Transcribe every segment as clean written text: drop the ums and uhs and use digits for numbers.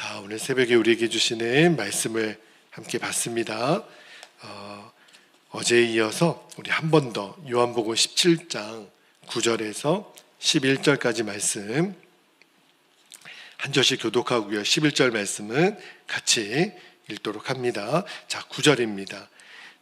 자, 오늘 새벽에 우리에게 주시는 말씀을 함께 봤습니다. 어제에 이어서 우리 한 번 더 요한복음 17장 9절에서 11절까지 말씀 한 절씩 교독하고요. 11절 말씀은 같이 읽도록 합니다. 자, 9절입니다.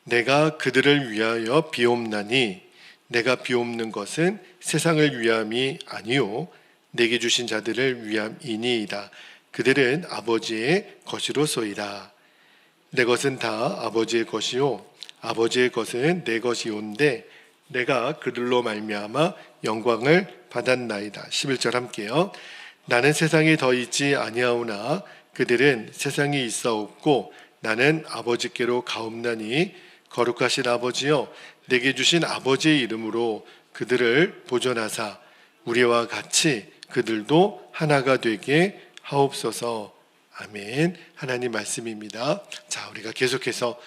내가 그들을 위하여 비옵나니 내가 비옵는 것은 세상을 위함이 아니요 내게 주신 자들을 위함이니이다. 그들은 아버지의 것이로소이다. 내 것은 다 아버지의 것이요 아버지의 것은 내 것이온데 내가 그들로 말미암아 영광을 받았나이다. 11절 함께요. 나는 세상에 더 있지 아니하오나 그들은 세상에 있사옵고 나는 아버지께로 가옵나니 거룩하신 아버지여 내게 주신 아버지의 이름으로 그들을 보존하사 우리와 같이 그들도 하나가 되게 하옵소서. 아멘. 하나님 말씀입니다. 자, 우리가 계속해서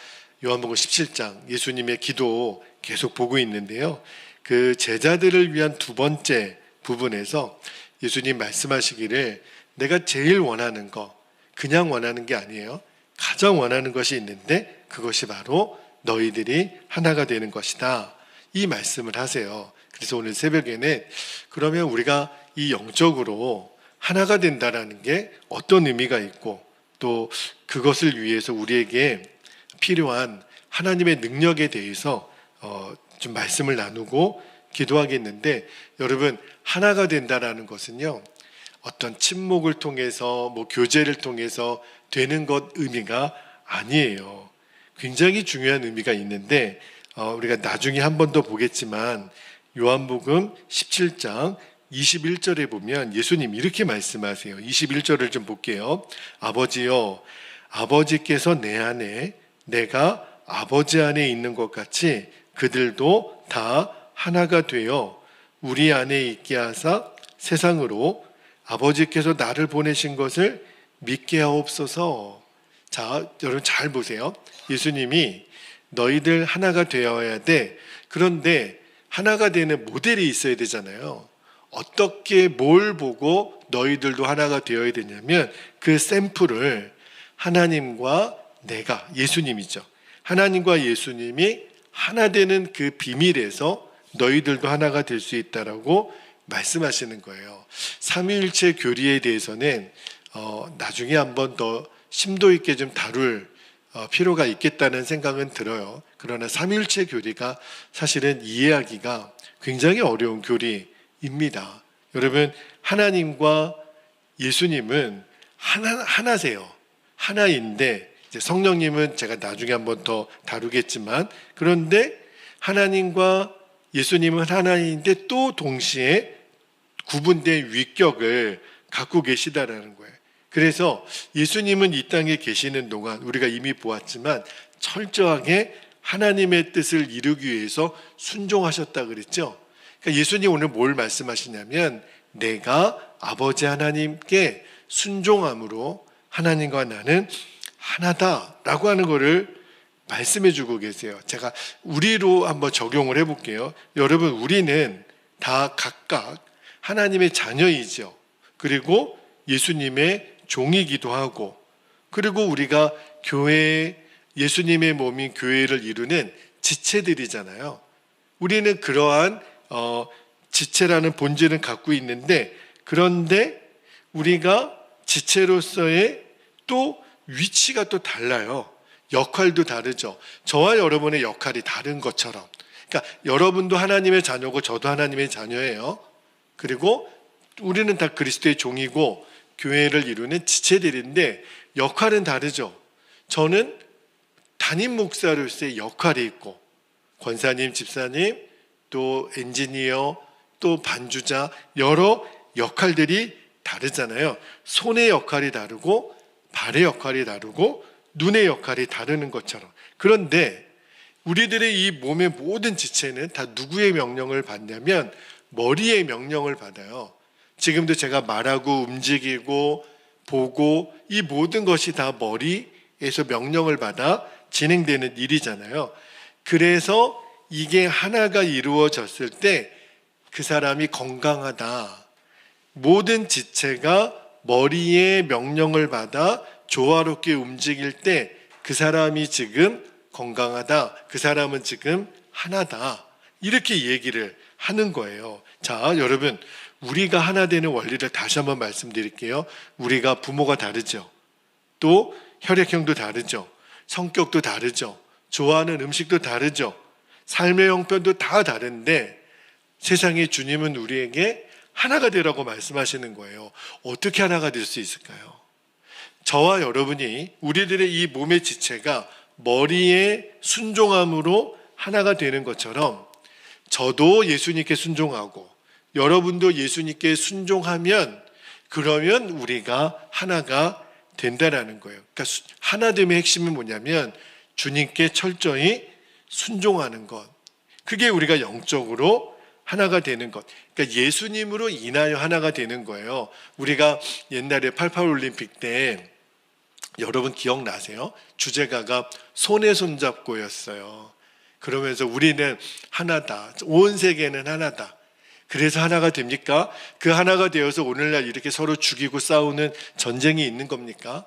요한복음 17장 예수님의 기도 계속 보고 있는데요. 그 제자들을 위한 두 번째 부분에서 예수님 말씀하시기를 내가 제일 원하는 거, 그냥 원하는 게 아니에요. 가장 원하는 것이 있는데 그것이 바로 너희들이 하나가 되는 것이다. 이 말씀을 하세요. 그래서 오늘 새벽에는 그러면 우리가 이 영적으로 하나가 된다라는 게 어떤 의미가 있고 또 그것을 위해서 우리에게 필요한 하나님의 능력에 대해서 좀 말씀을 나누고 기도하겠는데, 여러분, 하나가 된다라는 것은요 어떤 침묵을 통해서 교제를 통해서 되는 것 의미가 아니에요. 굉장히 중요한 의미가 있는데 우리가 나중에 한 번 더 보겠지만 요한복음 17장 21절에 보면 예수님 이렇게 말씀하세요. 21절을 좀 볼게요. 아버지여, 아버지께서 내 안에 내가 아버지 안에 있는 것 같이 그들도 다 하나가 되어 우리 안에 있게 하사 세상으로 아버지께서 나를 보내신 것을 믿게 하옵소서. 자, 여러분 잘 보세요. 예수님이 너희들 하나가 되어야 돼. 그런데 하나가 되는 모델이 있어야 되잖아요. 어떻게 뭘 보고 너희들도 하나가 되어야 되냐면 그 샘플을 하나님과 내가, 예수님이죠. 하나님과 예수님이 하나 되는 그 비밀에서 너희들도 하나가 될 수 있다라고 말씀하시는 거예요. 삼위일체 교리에 대해서는 나중에 한번 더 심도 있게 좀 다룰 필요가 있겠다는 생각은 들어요. 그러나 삼위일체 교리가 사실은 이해하기가 굉장히 어려운 교리입니다. 여러분, 하나님과 예수님은 하나세요. 하나인데 이제 성령님은 제가 나중에 한번 더 다루겠지만, 그런데 하나님과 예수님은 하나인데 또 동시에 구분된 위격을 갖고 계시다라는 거예요. 그래서 예수님은 이 땅에 계시는 동안 우리가 이미 보았지만 철저하게 하나님의 뜻을 이루기 위해서 순종하셨다 그랬죠. 그러니까 예수님 오늘 뭘 말씀하시냐면 내가 아버지 하나님께 순종함으로 하나님과 나는 하나다라고 하는 것을 말씀해 주고 계세요. 제가 우리로 한번 적용을 해볼게요. 여러분, 우리는 다 각각 하나님의 자녀이죠. 그리고 예수님의 종이기도 하고, 그리고 우리가 교회, 예수님의 몸인 교회를 이루는 지체들이잖아요. 우리는 그러한 지체라는 본질은 갖고 있는데, 그런데 우리가 지체로서의 또 위치가 또 달라요. 역할도 다르죠. 저와 여러분의 역할이 다른 것처럼. 그러니까 여러분도 하나님의 자녀고 저도 하나님의 자녀예요. 그리고 우리는 다 그리스도의 종이고 교회를 이루는 지체들인데 역할은 다르죠. 저는 담임 목사로서의 역할이 있고, 권사님, 집사님, 또 엔지니어, 또 반주자, 여러 역할들이 다르잖아요. 손의 역할이 다르고 발의 역할이 다르고 눈의 역할이 다르는 것처럼. 그런데 우리들의 이 몸의 모든 지체는 다 누구의 명령을 받냐면 머리의 명령을 받아요. 지금도 제가 말하고 움직이고 보고 이 모든 것이 다 머리에서 명령을 받아 진행되는 일이잖아요. 그래서 이게 하나가 이루어졌을 때 그 사람이 건강하다. 모든 지체가 머리의 명령을 받아 조화롭게 움직일 때 그 사람이 지금 건강하다, 그 사람은 지금 하나다, 이렇게 얘기를 하는 거예요. 자, 여러분, 우리가 하나 되는 원리를 다시 한번 말씀드릴게요. 우리가 부모가 다르죠. 또 혈액형도 다르죠. 성격도 다르죠. 좋아하는 음식도 다르죠. 삶의 형편도 다 다른데 세상의 주님은 우리에게 하나가 되라고 말씀하시는 거예요. 어떻게 하나가 될 수 있을까요? 저와 여러분이 우리들의 이 몸의 지체가 머리의 순종함으로 하나가 되는 것처럼 저도 예수님께 순종하고 여러분도 예수님께 순종하면 그러면 우리가 하나가 된다라는 거예요. 그러니까 하나됨의 핵심은 뭐냐면 주님께 철저히 순종하는 것. 그게 우리가 영적으로 하나가 되는 것. 그러니까 예수님으로 인하여 하나가 되는 거예요. 우리가 옛날에 88 올림픽 때 여러분 기억나세요? 주제가가 손에 손잡고였어요. 그러면서 우리는 하나다. 온 세계는 하나다. 그래서 하나가 됩니까? 그 하나가 되어서 오늘날 이렇게 서로 죽이고 싸우는 전쟁이 있는 겁니까?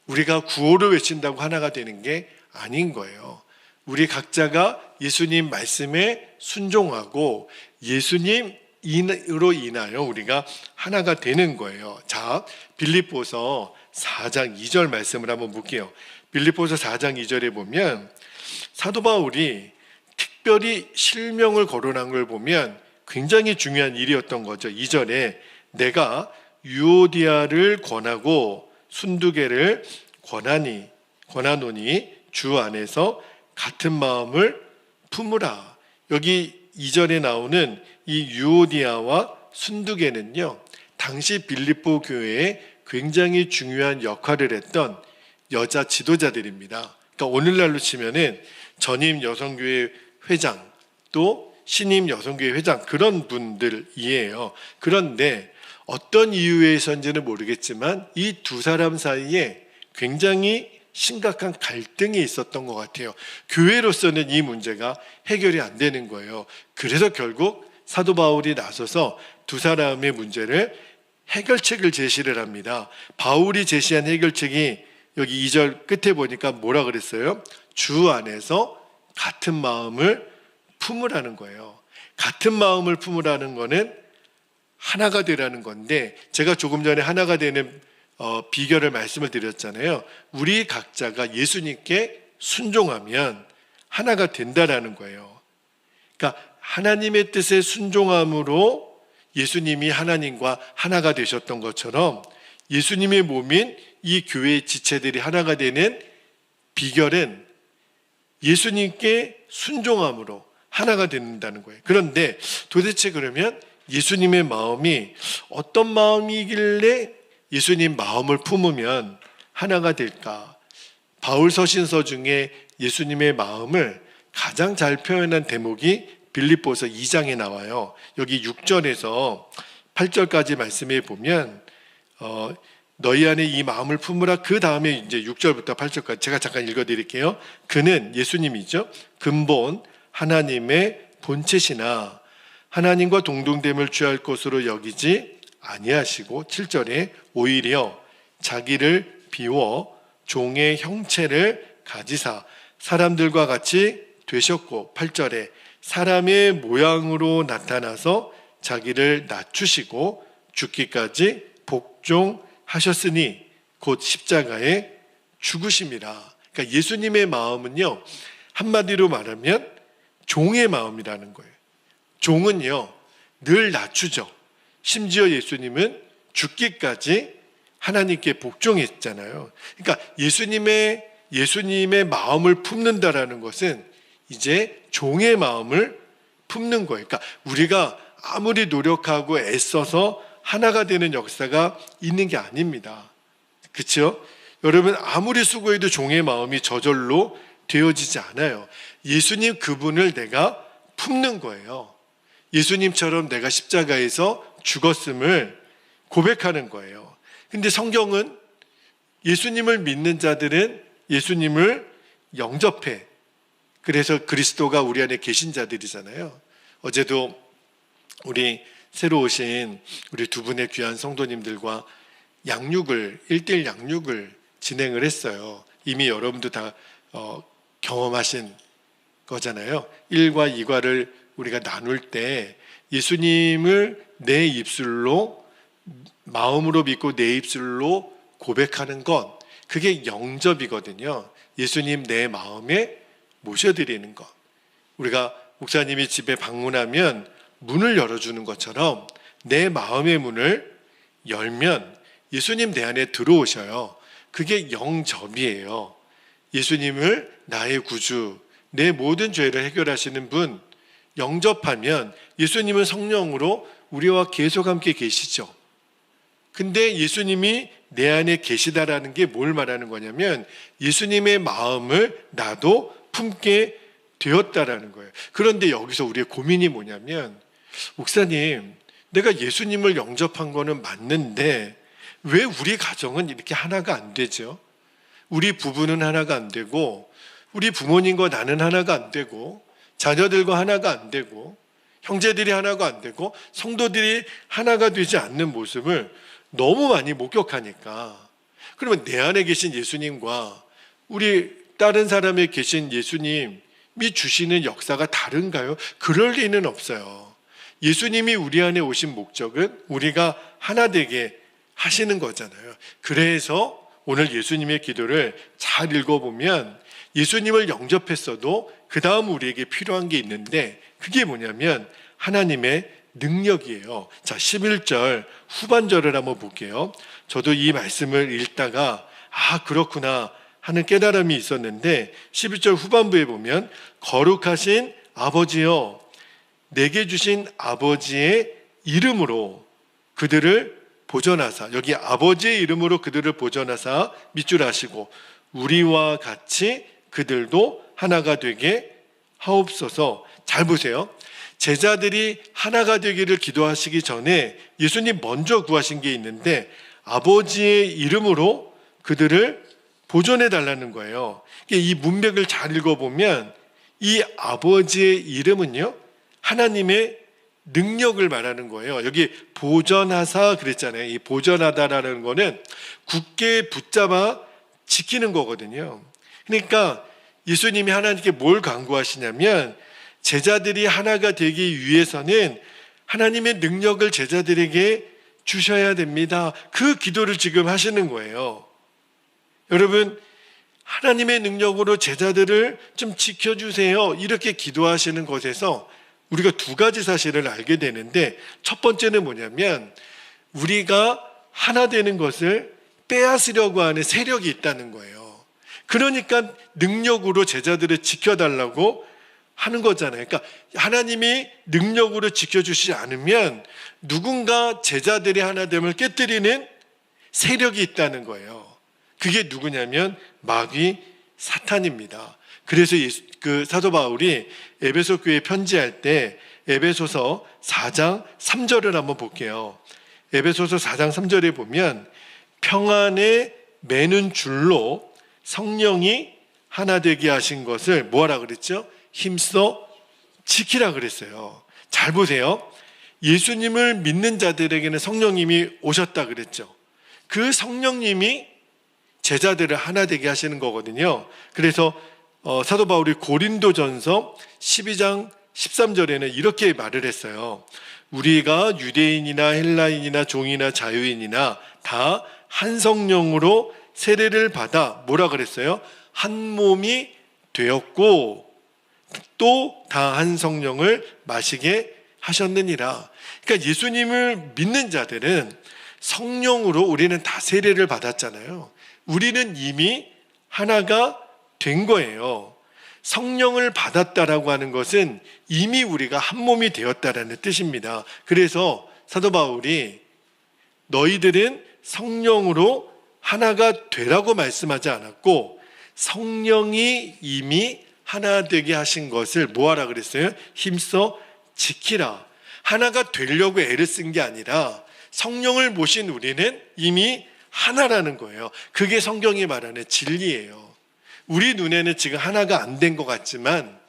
우리가 구호를 외친다고 하나가 되는 게 아닌 거예요. 우리 각자가 예수님 말씀에 순종하고 예수님으로 인하여 우리가 하나가 되는 거예요. 자, 빌립보서 4장 2절 말씀을 한번 볼게요. 빌립보서 4장 2절에 보면 사도 바울이 특별히 실명을 거론한 걸 보면 굉장히 중요한 일이었던 거죠. 2절에 내가 유오디아를 권하고 순두개를 권하노니 주 안에서 같은 마음을 품으라. 여기 2절에 나오는 이 유오디아와 순두개는요, 당시 빌립보 교회에 굉장히 중요한 역할을 했던 여자 지도자들입니다. 그러니까 오늘날로 치면은 전임 여성교회 회장 또 신임 여성교회 회장 그런 분들이에요. 그런데 어떤 이유에서인지는 모르겠지만 이 두 사람 사이에 굉장히 심각한 갈등이 있었던 것 같아요. 교회로서는 이 문제가 해결이 안 되는 거예요. 그래서 결국 사도 바울이 나서서 두 사람의 문제를 해결책을 제시를 합니다. 바울이 제시한 해결책이 여기 2절 끝에 보니까 뭐라 그랬어요? 주 안에서 같은 마음을 품으라는 거예요. 같은 마음을 품으라는 거는 하나가 되라는 건데 제가 조금 전에 하나가 되는 비결을 말씀을 드렸잖아요. 우리 각자가 예수님께 순종하면 하나가 된다라는 거예요. 그러니까 하나님의 뜻에 순종함으로 예수님이 하나님과 하나가 되셨던 것처럼 예수님의 몸인 이 교회의 지체들이 하나가 되는 비결은 예수님께 순종함으로 하나가 된다는 거예요. 그런데 도대체 그러면 예수님의 마음이 어떤 마음이길래 예수님 마음을 품으면 하나가 될까? 바울 서신서 중에 예수님의 마음을 가장 잘 표현한 대목이 빌립보서 2장에 나와요. 여기 6절에서 8절까지 말씀해 보면 너희 안에 이 마음을 품으라. 그 다음에 이제 6절부터 8절까지 제가 잠깐 읽어드릴게요. 그는 예수님이죠. 근본 하나님의 본체시나 하나님과 동등됨을 취할 것으로 여기지 아니하시고 7절에 오히려 자기를 비워 종의 형체를 가지사 사람들과 같이 되셨고 8절에 사람의 모양으로 나타나서 자기를 낮추시고 죽기까지 복종하셨으니 곧 십자가에 죽으심이라. 그러니까 예수님의 마음은요, 한마디로 말하면 종의 마음이라는 거예요. 종은요 늘 낮추죠. 심지어 예수님은 죽기까지 하나님께 복종했잖아요. 그러니까 예수님의 마음을 품는다라는 것은 이제 종의 마음을 품는 거예요. 그러니까 우리가 아무리 노력하고 애써서 하나가 되는 역사가 있는 게 아닙니다. 그렇죠? 여러분 아무리 수고해도 종의 마음이 저절로 되어지지 않아요. 예수님 그분을 내가 품는 거예요. 예수님처럼 내가 십자가에서 죽었음을 고백하는 거예요. 근데 성경은 예수님을 믿는 자들은 예수님을 영접해. 그래서 그리스도가 우리 안에 계신 자들이잖아요. 어제도 우리 새로 오신 우리 두 분의 귀한 성도님들과 양육을 1대1 양육을 진행을 했어요. 이미 여러분도 다 경험하신 거잖아요. 1과 2과를 우리가 나눌 때 예수님을 내 입술로 마음으로 믿고 내 입술로 고백하는 것, 그게 영접이거든요. 예수님 내 마음에 모셔드리는 것. 우리가 목사님이 집에 방문하면 문을 열어주는 것처럼 내 마음의 문을 열면 예수님 내 안에 들어오셔요. 그게 영접이에요. 예수님을 나의 구주, 내 모든 죄를 해결하시는 분 영접하면 예수님은 성령으로 우리와 계속 함께 계시죠. 근데 예수님이 내 안에 계시다라는 게 뭘 말하는 거냐면 예수님의 마음을 나도 품게 되었다라는 거예요. 그런데 여기서 우리의 고민이 뭐냐면, 목사님, 내가 예수님을 영접한 거는 맞는데 왜 우리 가정은 이렇게 하나가 안 되죠? 우리 부부는 하나가 안 되고, 우리 부모님과 나는 하나가 안 되고, 자녀들과 하나가 안 되고, 형제들이 하나가 안 되고, 성도들이 하나가 되지 않는 모습을 너무 많이 목격하니까, 그러면 내 안에 계신 예수님과 우리 다른 사람에 계신 예수님이 주시는 역사가 다른가요? 그럴 리는 없어요. 예수님이 우리 안에 오신 목적은 우리가 하나 되게 하시는 거잖아요. 그래서 오늘 예수님의 기도를 잘 읽어보면 예수님을 영접했어도 그 다음 우리에게 필요한 게 있는데, 그게 뭐냐면 하나님의 능력이에요. 자, 11절 후반절을 한번 볼게요. 저도 이 말씀을 읽다가 그렇구나 하는 깨달음이 있었는데, 11절 후반부에 보면 거룩하신 아버지여, 내게 주신 아버지의 이름으로 그들을 보전하사, 여기 아버지의 이름으로 그들을 보전하사 밑줄 하시고 우리와 같이 그들도 하나가 되게 하옵소서. 잘 보세요. 제자들이 하나가 되기를 기도하시기 전에 예수님 먼저 구하신 게 있는데 아버지의 이름으로 그들을 보존해 달라는 거예요. 이 문맥을 잘 읽어보면 이 아버지의 이름은요, 하나님의 능력을 말하는 거예요. 여기 보전하사 그랬잖아요. 이 보전하다라는 거는 굳게 붙잡아 지키는 거거든요. 그러니까 예수님이 하나님께 뭘 간구하시냐면 제자들이 하나가 되기 위해서는 하나님의 능력을 제자들에게 주셔야 됩니다. 그 기도를 지금 하시는 거예요. 여러분, 하나님의 능력으로 제자들을 좀 지켜주세요. 이렇게 기도하시는 것에서 우리가 두 가지 사실을 알게 되는데, 첫 번째는 뭐냐면 우리가 하나 되는 것을 빼앗으려고 하는 세력이 있다는 거예요. 그러니까 능력으로 제자들을 지켜달라고 하는 거잖아요. 그러니까 하나님이 능력으로 지켜주시지 않으면 누군가 제자들이 하나됨을 깨뜨리는 세력이 있다는 거예요. 그게 누구냐면 마귀 사탄입니다. 그래서 사도 바울이 에베소 교회에 편지할 때 에베소서 4장 3절을 한번 볼게요. 에베소서 4장 3절에 보면 평안에 매는 줄로 성령이 하나 되게 하신 것을 뭐하라 그랬죠? 힘써 지키라 그랬어요. 잘 보세요. 예수님을 믿는 자들에게는 성령님이 오셨다 그랬죠. 그 성령님이 제자들을 하나 되게 하시는 거거든요. 그래서 사도 바울이 고린도전서 12장 13절에는 이렇게 말을 했어요. 우리가 유대인이나 헬라인이나 종이나 자유인이나 다 한 성령으로 세례를 받아 뭐라 그랬어요? 한 몸이 되었고 또 다 한 성령을 마시게 하셨느니라. 그러니까 예수님을 믿는 자들은 성령으로 우리는 다 세례를 받았잖아요. 우리는 이미 하나가 된 거예요. 성령을 받았다라고 하는 것은 이미 우리가 한 몸이 되었다라는 뜻입니다. 그래서 사도 바울이 너희들은 성령으로 하나가 되라고 말씀하지 않았고 성령이 이미 하나 되게 하신 것을 뭐하라 그랬어요? 힘써 지키라. 하나가 되려고 애를 쓴 게 아니라 성령을 모신 우리는 이미 하나라는 거예요. 그게 성경이 말하는 진리예요. 우리 눈에는 지금 하나가 안 된 것 같지만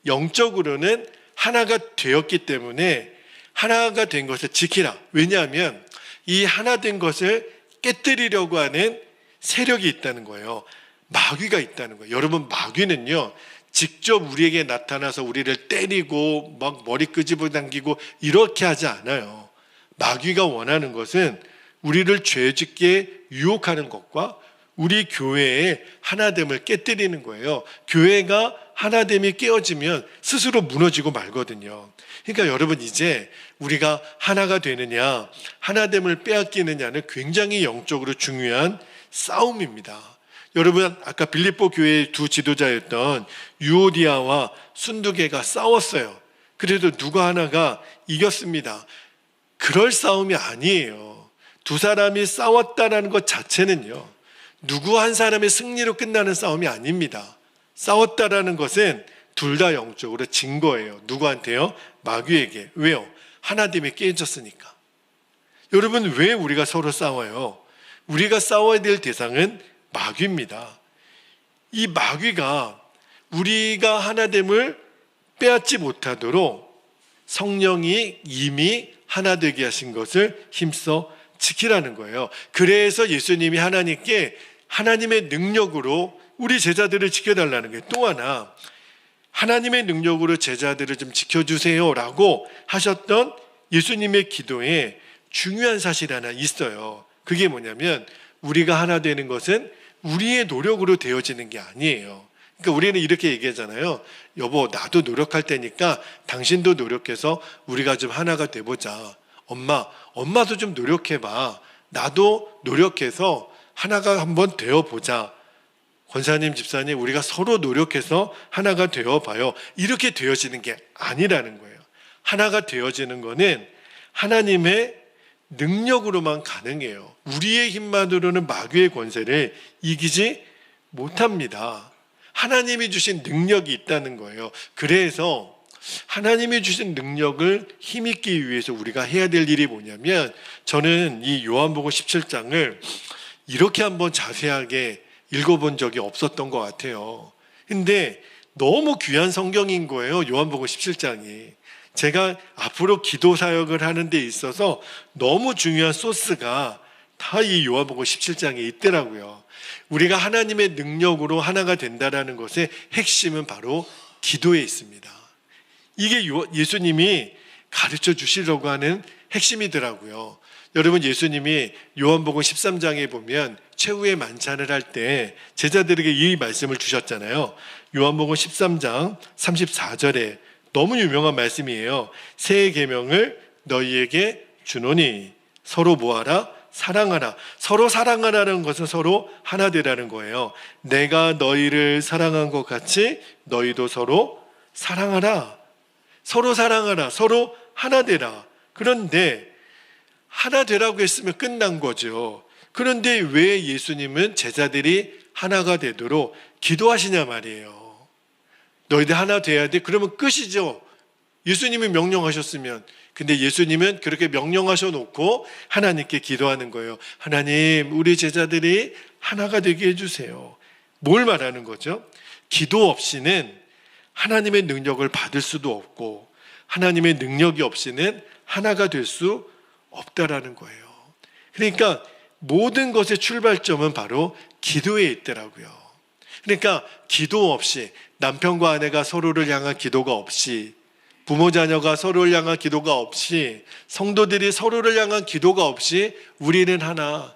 영적으로는 하나가 되었기 때문에 하나가 된 것을 지키라. 왜냐하면 이 하나 된 것을 깨뜨리려고 하는 세력이 있다는 거예요. 마귀가 있다는 거예요. 여러분, 마귀는요, 직접 우리에게 나타나서 우리를 때리고 막 머리 끄집어 당기고 이렇게 하지 않아요. 마귀가 원하는 것은 우리를 죄짓게 유혹하는 것과 우리 교회의 하나됨을 깨뜨리는 거예요. 교회가 하나됨이 깨어지면 스스로 무너지고 말거든요. 그러니까 여러분, 이제 우리가 하나가 되느냐, 하나됨을 빼앗기느냐는 굉장히 영적으로 중요한 싸움입니다. 여러분, 아까 빌립보 교회의 두 지도자였던 유오디아와 순두개가 싸웠어요. 그래도 누가 하나가 이겼습니다. 그럴 싸움이 아니에요. 두 사람이 싸웠다는 것 자체는요, 누구 한 사람의 승리로 끝나는 싸움이 아닙니다. 싸웠다라는 것은 둘 다 영적으로 진 거예요. 누구한테요? 마귀에게. 왜요? 하나됨이 깨졌으니까. 여러분, 왜 우리가 서로 싸워요? 우리가 싸워야 될 대상은 마귀입니다. 이 마귀가 우리가 하나됨을 빼앗지 못하도록 성령이 이미 하나 되게 하신 것을 힘써 지키라는 거예요. 그래서 예수님이 하나님께 하나님의 능력으로 우리 제자들을 지켜달라는 거예요. 또 하나, 하나님의 능력으로 제자들을 좀 지켜주세요 라고 하셨던 예수님의 기도에 중요한 사실이 하나 있어요. 그게 뭐냐면, 우리가 하나 되는 것은 우리의 노력으로 되어지는 게 아니에요. 그러니까 우리는 이렇게 얘기하잖아요. 여보, 나도 노력할 테니까 당신도 노력해서 우리가 좀 하나가 돼보자. 엄마도 좀 노력해봐. 나도 노력해서 하나가 한번 되어보자. 권사님, 집사님, 우리가 서로 노력해서 하나가 되어봐요. 이렇게 되어지는 게 아니라는 거예요. 하나가 되어지는 거는 하나님의 능력으로만 가능해요. 우리의 힘만으로는 마귀의 권세를 이기지 못합니다. 하나님이 주신 능력이 있다는 거예요. 그래서 하나님이 주신 능력을 힘입기 위해서 우리가 해야 될 일이 뭐냐면, 저는 이 요한복음 17장을 이렇게 한번 자세하게 읽어본 적이 없었던 것 같아요. 근데 너무 귀한 성경인 거예요, 요한복음 17장이. 제가 앞으로 기도 사역을 하는 데 있어서 너무 중요한 소스가 다 이 요한복음 17장에 있더라고요. 우리가 하나님의 능력으로 하나가 된다는 것의 핵심은 바로 기도에 있습니다. 이게 예수님이 가르쳐 주시려고 하는 핵심이더라고요. 여러분, 예수님이 요한복음 13장에 보면 최후의 만찬을 할 때 제자들에게 이 말씀을 주셨잖아요. 요한복음 13장 34절에 너무 유명한 말씀이에요. 새 계명을 너희에게 주노니 서로 뭐하라? 사랑하라. 서로 사랑하라는 것은 서로 하나 되라는 거예요. 내가 너희를 사랑한 것 같이 너희도 서로 사랑하라. 서로 사랑하라. 서로 하나 되라. 그런데 하나 되라고 했으면 끝난 거죠. 그런데 왜 예수님은 제자들이 하나가 되도록 기도하시냐 말이에요. 너희들 하나 돼야 돼. 그러면 끝이죠. 예수님이 명령하셨으면. 근데 예수님은 그렇게 명령하셔 놓고 하나님께 기도하는 거예요. 하나님, 우리 제자들이 하나가 되게 해주세요. 뭘 말하는 거죠? 기도 없이는 하나님의 능력을 받을 수도 없고, 하나님의 능력이 없이는 하나가 될 수 없다라는 거예요. 그러니까 모든 것의 출발점은 바로 기도에 있더라고요. 그러니까 기도 없이, 남편과 아내가 서로를 향한 기도가 없이, 부모 자녀가 서로를 향한 기도가 없이, 성도들이 서로를 향한 기도가 없이 우리는 하나,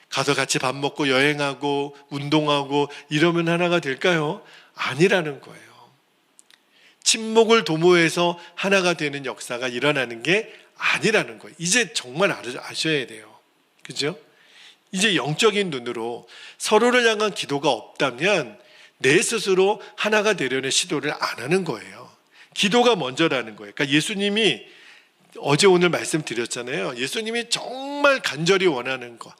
가서 같이 밥 먹고 여행하고 운동하고 이러면 하나가 될까요? 아니라는 거예요. 침묵을 도모해서 하나가 되는 역사가 일어나는 게 아니라는 거예요. 이제 정말 아셔야 돼요. 그죠? 이제 영적인 눈으로 서로를 향한 기도가 없다면 내 스스로 하나가 되려는 시도를 안 하는 거예요. 기도가 먼저라는 거예요. 그러니까 예수님이 어제 오늘 말씀드렸잖아요. 예수님이 정말 간절히 원하는 것,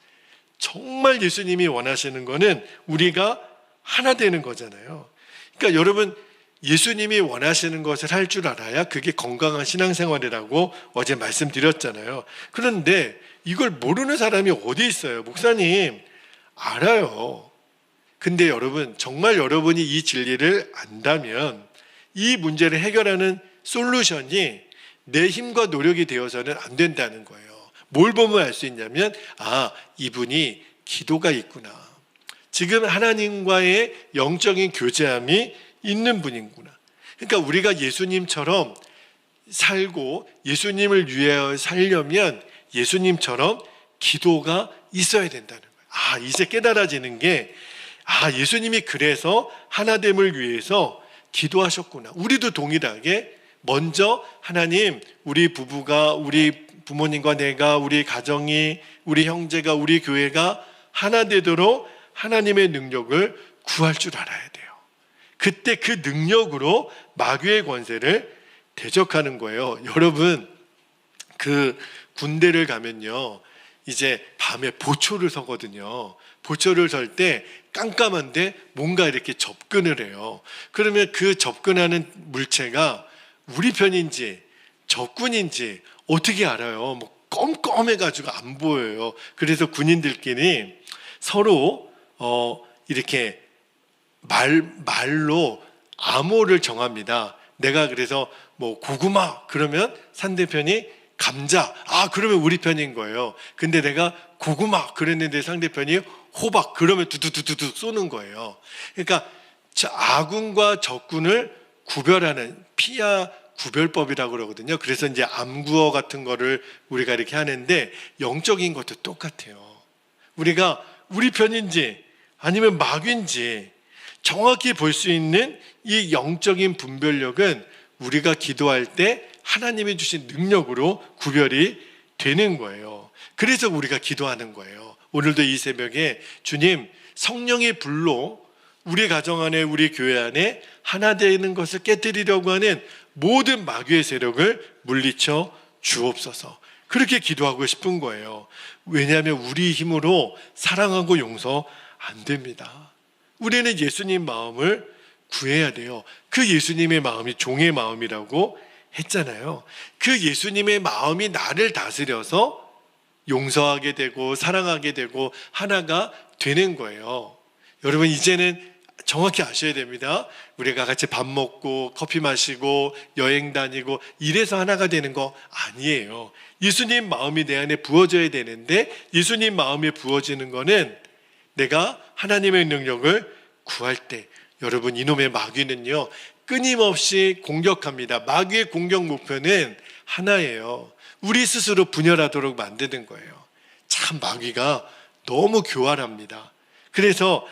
정말 예수님이 원하시는 거는 우리가 하나 되는 거잖아요. 그러니까 여러분, 예수님이 원하시는 것을 할 줄 알아야 그게 건강한 신앙생활이라고 어제 말씀드렸잖아요. 그런데 이걸 모르는 사람이 어디 있어요? 목사님, 알아요. 근데 여러분, 정말 여러분이 이 진리를 안다면 이 문제를 해결하는 솔루션이 내 힘과 노력이 되어서는 안 된다는 거예요. 뭘 보면 알 수 있냐면 이분이 기도가 있구나. 지금 하나님과의 영적인 교제함이 있는 분이구나. 그러니까 우리가 예수님처럼 살고 예수님을 위하여 살려면 예수님처럼 기도가 있어야 된다는 거예요. 이제 깨달아지는 게 예수님이 그래서 하나됨을 위해서 기도하셨구나. 우리도 동일하게 먼저 하나님, 우리 부부가, 우리 부모님과 내가, 우리 가정이, 우리 형제가, 우리 교회가 하나 되도록 하나님의 능력을 구할 줄 알아야 돼요. 그때 그 능력으로 마귀의 권세를 대적하는 거예요. 여러분, 그 군대를 가면요, 이제 밤에 보초를 서거든요. 보초를 설 때 깜깜한데 뭔가 이렇게 접근을 해요. 그러면 그 접근하는 물체가 우리 편인지 적군인지 어떻게 알아요? 뭐 껌껌해가지고 안 보여요. 그래서 군인들끼리 서로 이렇게 말로 암호를 정합니다. 내가 그래서 뭐 고구마 그러면 상대편이 감자, 그러면 우리 편인 거예요. 근데 내가 고구마 그랬는데 상대편이 호박 그러면 두두두두두 쏘는 거예요. 그러니까 아군과 적군을 구별하는 피아 구별법이라고 그러거든요. 그래서 이제 암구어 같은 거를 우리가 이렇게 하는데 영적인 것도 똑같아요. 우리가 우리 편인지 아니면 마귀인지 정확히 볼 수 있는 이 영적인 분별력은 우리가 기도할 때 하나님이 주신 능력으로 구별이 되는 거예요. 그래서 우리가 기도하는 거예요. 오늘도 이 새벽에 주님, 성령의 불로 우리 가정 안에, 우리 교회 안에 하나 되는 것을 깨뜨리려고 하는 모든 마귀의 세력을 물리쳐 주옵소서. 그렇게 기도하고 싶은 거예요. 왜냐하면 우리 힘으로 사랑하고 용서 안 됩니다. 우리는 예수님 마음을 구해야 돼요. 그 예수님의 마음이 종의 마음이라고 했잖아요. 그 예수님의 마음이 나를 다스려서 용서하게 되고 사랑하게 되고 하나가 되는 거예요. 여러분, 이제는 정확히 아셔야 됩니다. 우리가 같이 밥 먹고 커피 마시고 여행 다니고 이래서 하나가 되는 거 아니에요. 예수님 마음이 내 안에 부어져야 되는데 예수님 마음이 부어지는 거는 내가 하나님의 능력을 구할 때. 여러분, 이놈의 마귀는요 끊임없이 공격합니다. 마귀의 공격 목표는 하나예요. 우리 스스로 분열하도록 만드는 거예요. 참 마귀가 너무 교활합니다. 그래서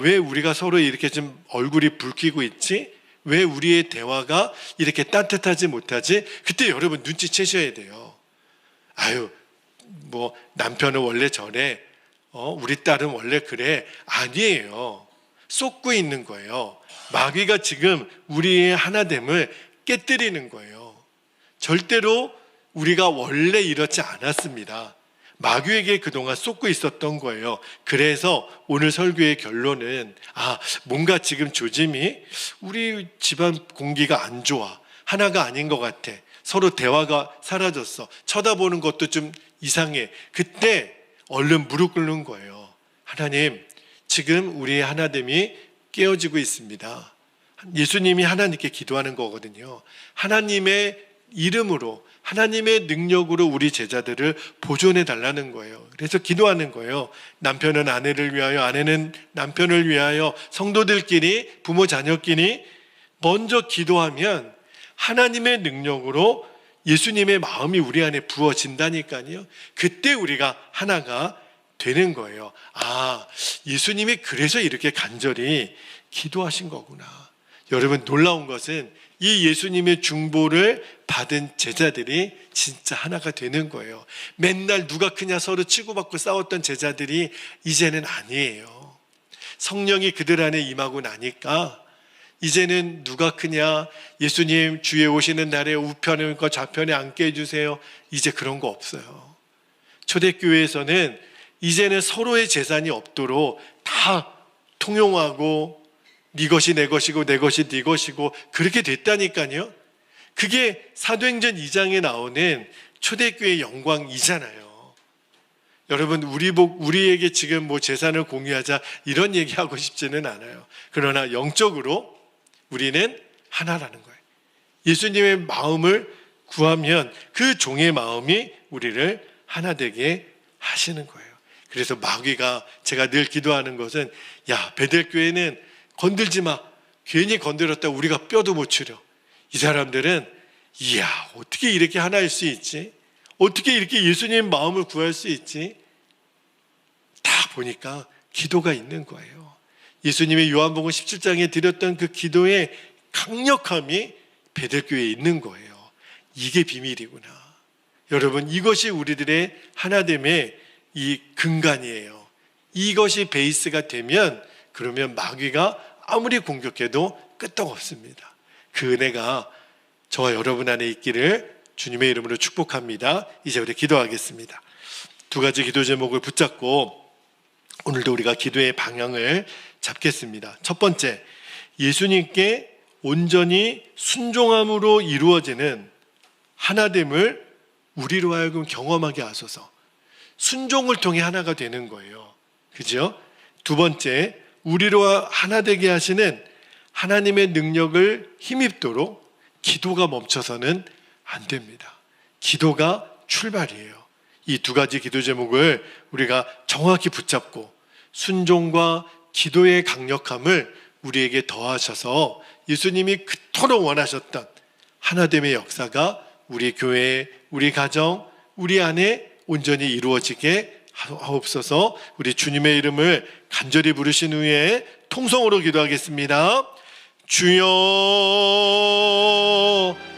왜 우리가 서로 이렇게 좀 얼굴이 붉히고 있지? 왜 우리의 대화가 이렇게 따뜻하지 못하지? 그때 여러분 눈치채셔야 돼요. 뭐 남편은 원래 저래, 우리 딸은 원래 그래. 아니에요. 쏟고 있는 거예요. 마귀가 지금 우리의 하나됨을 깨뜨리는 거예요. 절대로 우리가 원래 이렇지 않았습니다. 마귀에게 그동안 쏟고 있었던 거예요. 그래서 오늘 설교의 결론은 뭔가 지금 조짐이 우리 집안 공기가 안 좋아. 하나가 아닌 것 같아. 서로 대화가 사라졌어. 쳐다보는 것도 좀 이상해. 그때 얼른 무릎 꿇는 거예요. 하나님, 지금 우리의 하나됨이 깨어지고 있습니다. 예수님이 하나님께 기도하는 거거든요. 하나님의 이름으로, 하나님의 능력으로 우리 제자들을 보존해 달라는 거예요. 그래서 기도하는 거예요. 남편은 아내를 위하여, 아내는 남편을 위하여, 성도들끼리, 부모 자녀끼리 먼저 기도하면 하나님의 능력으로 예수님의 마음이 우리 안에 부어진다니까요. 그때 우리가 하나가 되는 거예요. 예수님이 그래서 이렇게 간절히 기도하신 거구나. 여러분, 놀라운 것은 이 예수님의 중보를 받은 제자들이 진짜 하나가 되는 거예요. 맨날 누가 크냐 서로 치고받고 싸웠던 제자들이 이제는 아니에요. 성령이 그들 안에 임하고 나니까 이제는 누가 크냐, 예수님 주에 오시는 날에 우편과 좌편에 앉게 해주세요. 이제 그런 거 없어요. 초대교회에서는 이제는 서로의 재산이 없도록 다 통용하고 네 것이 내 것이고 내 것이 네 것이고 그렇게 됐다니까요. 그게 사도행전 2장에 나오는 초대교회의 영광이잖아요. 여러분, 우리에게 지금 뭐 재산을 공유하자 이런 얘기하고 싶지는 않아요. 그러나 영적으로 우리는 하나라는 거예요. 예수님의 마음을 구하면 그 종의 마음이 우리를 하나 되게 하시는 거예요. 그래서 마귀가, 제가 늘 기도하는 것은, 야, 베델교회는 건들지 마. 괜히 건드렸다 우리가 뼈도 못 추려. 이 사람들은 이야, 어떻게 이렇게 하나일 수 있지? 어떻게 이렇게 예수님 마음을 구할 수 있지? 다 보니까 기도가 있는 거예요. 예수님이 요한복음 17장에 드렸던 그 기도의 강력함이 베델교회에 있는 거예요. 이게 비밀이구나. 여러분, 이것이 우리들의 하나됨의 이 근간이에요. 이것이 베이스가 되면, 그러면 마귀가 아무리 공격해도 끄떡없습니다. 그 은혜가 저와 여러분 안에 있기를 주님의 이름으로 축복합니다. 이제 우리 기도하겠습니다. 두 가지 기도 제목을 붙잡고 오늘도 우리가 기도의 방향을 잡겠습니다. 첫 번째, 예수님께 온전히 순종함으로 이루어지는 하나됨을 우리로 하여금 경험하게 하소서. 순종을 통해 하나가 되는 거예요. 그죠? 두 번째, 우리로 하나 되게 하시는 하나님의 능력을 힘입도록 기도가 멈춰서는 안 됩니다. 기도가 출발이에요. 이 두 가지 기도 제목을 우리가 정확히 붙잡고 순종과 기도의 강력함을 우리에게 더하셔서 예수님이 그토록 원하셨던 하나됨의 역사가 우리 교회, 우리 가정, 우리 안에 온전히 이루어지게 하옵소서. 우리 주님의 이름을 간절히 부르신 후에 통성으로 기도하겠습니다. 주여